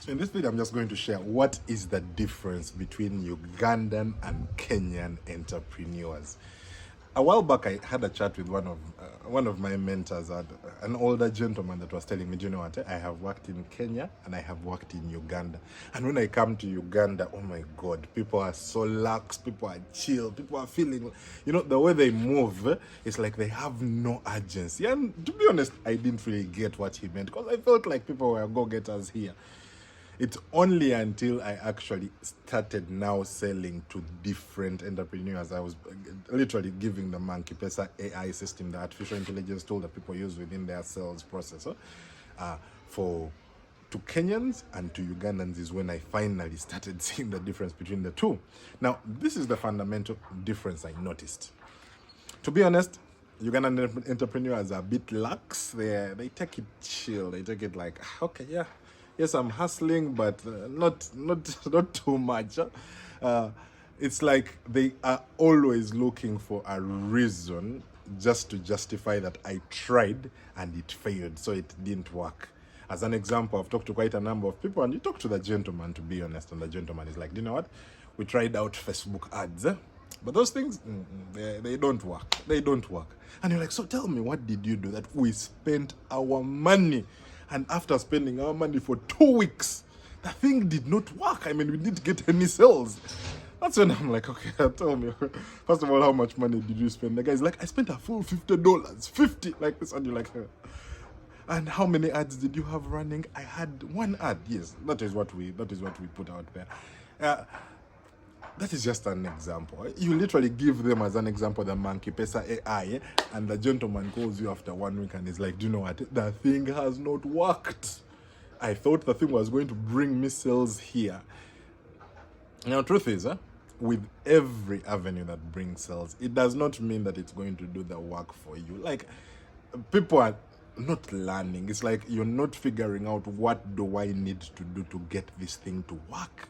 So in this video, I'm just going to share what is the difference between Ugandan and Kenyan entrepreneurs. A while back, I had a chat with one of my mentors, an older gentleman that was telling me, do you know what? I have worked in Kenya and I have worked in Uganda. And when I come to Uganda, oh my God, people are so lax, people are chill, people are feeling, the way they move, it's like they have no urgency. And to be honest, I didn't really get what he meant because I felt like people were go-getters here. It's only until I actually started now selling to different entrepreneurs. I was literally giving the Monkey Pesa AI system, the artificial intelligence tool that people use within their sales process, for to Kenyans and to Ugandans is when I finally started seeing the difference between the two. Now, this is the fundamental difference I noticed. To be honest, Ugandan entrepreneurs are a bit lax. They take it chill. They take it like, okay, yeah, yes, I'm hustling, but not too much. It's like they are always looking for a reason just to justify that I tried and it failed, so it didn't work. As an example, I've talked to quite a number of people, and you talk to the gentleman, to be honest, and the gentleman is like, do you know what? We tried out Facebook ads, but those things, they don't work. They don't work. And you're like, so tell me, what did you do that we spent our money? And after spending our money for 2 weeks, the thing did not work. I mean, we didn't get any sales. That's when I'm like, okay, tell me, first of all, how much money did you spend? The guy's like, I spent a full $50, 50 like this. And you're like, and how many ads did you have running? I had one ad. Yes, that is what we put out there. That is just an example. You literally give them as an example the Monkey Pesa AI, and the gentleman calls you after 1 week and is like, do you know what? The thing has not worked. I thought the thing was going to bring me sales here. Now, truth is, with every avenue that brings sales, it does not mean that it's going to do the work for you. Like, people are not learning. It's like you're not figuring out, what do I need to do to get this thing to work?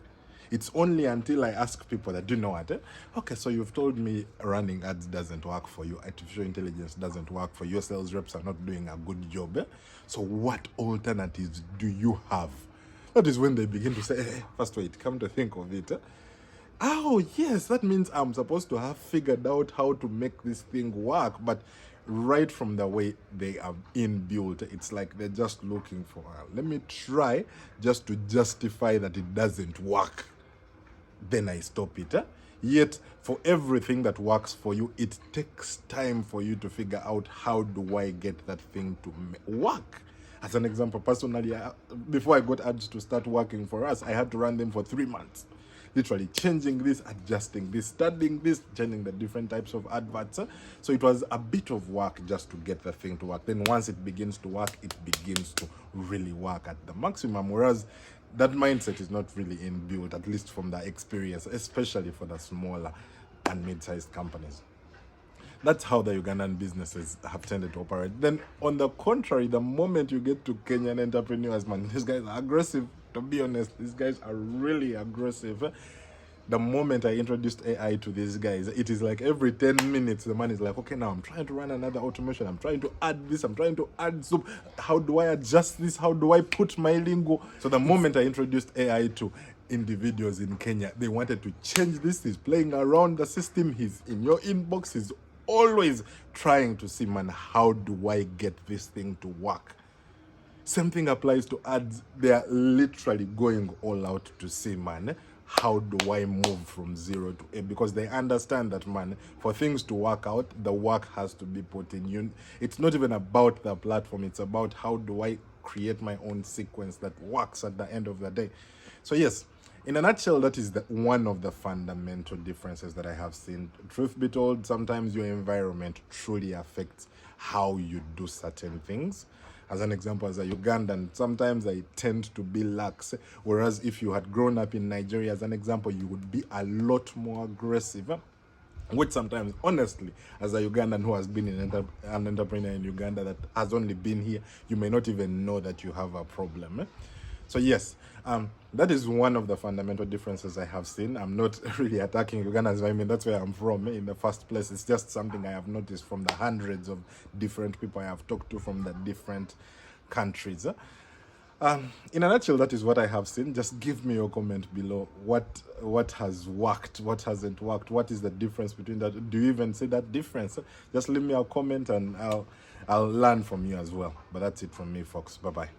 It's only until I ask people that, do you know what? Okay, so you've told me running ads doesn't work for you, artificial intelligence doesn't work for you, your sales reps are not doing a good job. So what alternatives do you have? That is when they begin to say, hey, first wait, come to think of it. Oh, yes, that means I'm supposed to have figured out how to make this thing work. But right from the way they are inbuilt, it's like they're just looking for, let me try just to justify that it doesn't work. Then I stop it. Yet, for everything that works for you, it takes time for you to figure out, how do I get that thing to work? As an example, personally, before I got ads to start working for us, I had to run them for 3 months. Literally changing this, adjusting this, studying this, changing the different types of adverts. So it was a bit of work just to get the thing to work. Then once it begins to work, it begins to really work at the maximum. Whereas that mindset is not really inbuilt, at least from the experience, especially for the smaller and mid-sized companies. That's how the Ugandan businesses have tended to operate. Then, on the contrary, the moment you get to Kenyan entrepreneurs, man, these guys are aggressive. To be honest, these guys are really aggressive. The moment I introduced AI to these guys, it is like every 10 minutes, the man is like, okay, now I'm trying to run another automation. I'm trying to add this. I'm trying to add soup. How do I adjust this? How do I put my lingo? So the moment I introduced AI to individuals in Kenya, they wanted to change this. He's playing around the system. He's in your inbox. He's always trying to see, man, how do I get this thing to work? Same thing applies to ads. They are literally going all out to see, man, how do I move from 0 to A? Because they understand that, man, for things to work out, the work has to be put in. It's not even about the platform. It's about, how do I create my own sequence that works at the end of the day. So yes, in a nutshell, that is one of the fundamental differences that I have seen. Truth be told, sometimes your environment truly affects how you do certain things. As an example, as a Ugandan, sometimes I tend to be lax. Whereas if you had grown up in Nigeria, as an example, you would be a lot more aggressive. Which sometimes, honestly, as a Ugandan who has been an entrepreneur in Uganda that has only been here, you may not even know that you have a problem. So yes, that is one of the fundamental differences I have seen. I'm not really attacking Ugandans. I mean, that's where I'm from in the first place. It's just something I have noticed from the hundreds of different people I have talked to from the different countries. In a nutshell, that is what I have seen. Just give me your comment below. What has worked? What hasn't worked? What is the difference between that? Do you even see that difference? Just leave me a comment and I'll learn from you as well. But that's it from me, folks. Bye bye.